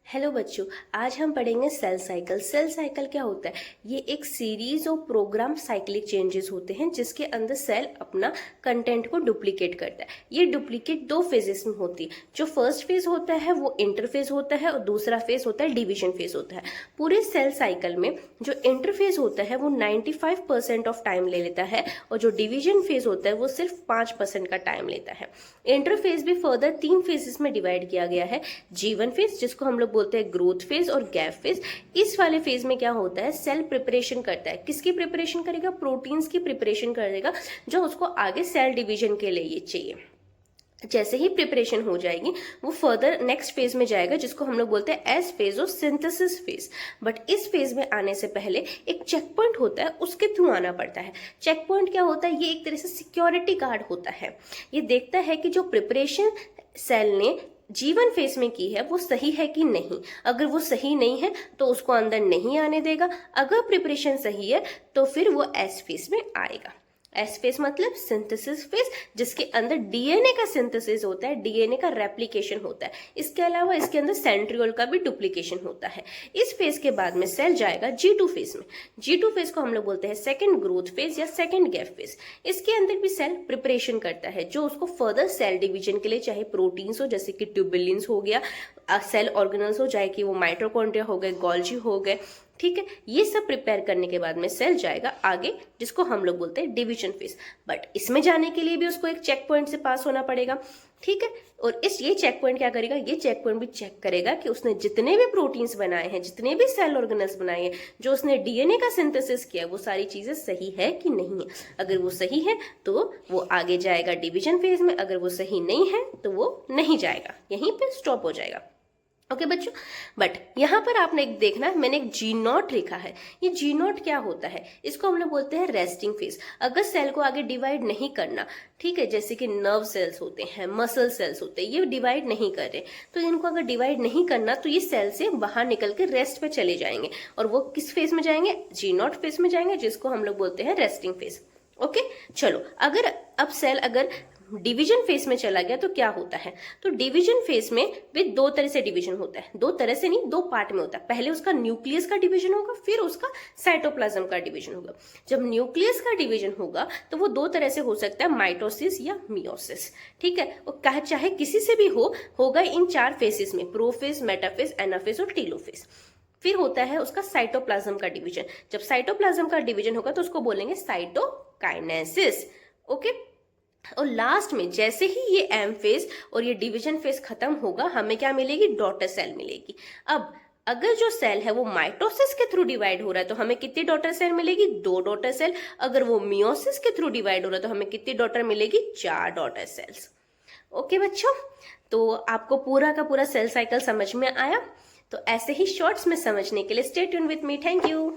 Hello बच्चों, आज हम पढ़ेंगे सेल साइकिल। सेल साइकिल क्या होता है? ये एक series of programme cyclic changes होते हैं जिसके अंदर सेल अपना कंटेंट को डुप्लीकेट करता है। ये डुप्लीकेट दो फेजेस में होती है। जो फर्स्ट फेज होता है वो इंटरफेज होता है और दूसरा फेज होता है डिवीजन फेज होता है। पूरे सेल साइकिल में जो इंटरफेज होता है वो 95% ऑफ टाइम ले लेता है और जो डिवीजन फेज होता है वो सिर्फ 5% का टाइम लेता है। इंटरफेज भी फर्दर 3 फेजेस में डिवाइड किया गया है। G1 फेज, जिसको हम लोग बोलते हैं ग्रोथ फेज और गैप फेज। इस वाले फेज में क्या होता है? सेल प्रिपरेशन करता है। किसकी प्रिपरेशन करेगा? प्रोटीन्स की प्रिपरेशन करेगा जो उसको आगे सेल डिवीजन के लिए चाहिए। जैसे ही प्रिपरेशन हो जाएगी वो फर्दर नेक्स्ट फेज में जाएगा जिसको हम लोग बोलते हैं एस फेज और सिंथेसिस फेज। बट इस फेज में आने से पहले एक चेक पॉइंट होता है, उसके थ्रू आना पड़ता है। चेक पॉइंट क्या होता है? ये एक तरह से सिक्योरिटी गार्ड होता है। ये देखता है कि जो प्रिपरेशन सेल ने G1 फेज में की है वो सही है कि नहीं। अगर वो सही नहीं है तो उसको अंदर नहीं आने देगा। अगर प्रिपरेशन सही है तो फिर वो एस फेज में आएगा। एस फेज मतलब सिंथेसिस फेज, जिसके अंदर डीएनए का सिंथेसिस होता है, डीएनए का रेप्लिकेशन होता है। इसके अलावा इसके अंदर सेंट्रियोल का भी डुप्लीकेशन होता है। इस फेज के बाद में सेल जाएगा G2 फेज में। G2 फेज को हम लोग बोलते हैं सेकंड ग्रोथ फेज या सेकंड गैप फेज। इसके अंदर भी सेल प्रिपरेशन करता है जो उसको फर्दर सेल डिवीजन के लिए, चाहे प्रोटीन्स हो जैसे कि ट्यूबुलिन्स हो गया, सेल ऑर्गेनल्स हो चाहे कि वो माइटोकॉन्ड्रिया हो गए, गोल्जी हो गए, ठीक है। ये सब प्रिपेयर करने के बाद में सेल जाएगा आगे जिसको हम लोग बोलते हैं डिवीजन फेज। बट इसमें जाने के लिए भी उसको एक चेक पॉइंट से पास होना पड़ेगा, ठीक है। और ये चेक पॉइंट क्या करेगा? ये चेक पॉइंट भी चेक करेगा कि उसने जितने भी प्रोटीन्स बनाए हैं, जितने भी सेल ऑर्गेनल्स बनाए हैं, जो उसने डीएनए का सिंथेसिस किया, वो सारी चीजें सही है कि नहीं है। अगर वो सही है तो वो आगे जाएगा डिवीजन फेज में, अगर वो सही नहीं है तो वो नहीं जाएगा, यहीं पे स्टॉप हो जाएगा। ओके बच्चों, बट यहाँ पर आपने एक देखना है, मैंने एक G0 लिखा है। ये G0 क्या होता है? इसको हम लोग बोलते हैं रेस्टिंग फेज। अगर सेल को आगे डिवाइड नहीं करना, ठीक है, जैसे कि नर्व सेल्स होते हैं, मसल सेल्स होते हैं, ये डिवाइड नहीं कर रहे, तो इनको अगर डिवाइड नहीं करना तो ये सेल से बाहर निकल के रेस्ट पे चले जाएंगे। और वो किस फेज में जाएंगे? G0 फेज में जाएंगे, जिसको हम लोग बोलते हैं रेस्टिंग फेज। ओके चलो, अगर अब सेल अगर डिवीजन फेज में चला गया तो क्या होता है? तो डिवीजन फेज में भी दो तरह से डिवीजन होता है। दो तरह से नहीं, दो पार्ट में होता है। पहले उसका न्यूक्लियस का डिवीजन होगा, फिर उसका साइटोप्लाज्म का डिवीजन होगा। जब न्यूक्लियस का डिवीजन होगा तो वो दो तरह से हो सकता है, माइटोसिस या मियोसिस, ठीक है। और चाहे किसी से भी होगा इन 4 फेजेस में, प्रोफेज, मेटाफेज, एनाफेज और टेलोफेज। फिर होता है उसका साइटोप्लाज्म का डिवीजन। जब साइटोप्लाज्म का डिवीजन होगा तो उसको बोलेंगे साइटोकाइनेसिस। ओके, और लास्ट में जैसे ही ये एम फेज और ये डिवीजन फेज खत्म होगा, हमें क्या मिलेगी? डॉटर सेल मिलेगी। अब अगर जो सेल है वो माइटोसिस के थ्रू डिवाइड हो रहा है तो हमें कितनी डॉटर सेल मिलेगी? 2 डॉटर सेल। अगर वो मियोसिस के थ्रू डिवाइड हो रहा है तो हमें कितनी डॉटर मिलेगी? 4 डॉटर सेल्स। ओके बच्चों, तो आपको पूरा का पूरा सेल साइकिल समझ में आया? तो ऐसे ही शॉर्ट्स में समझने के लिए stay tune with me. Thank you.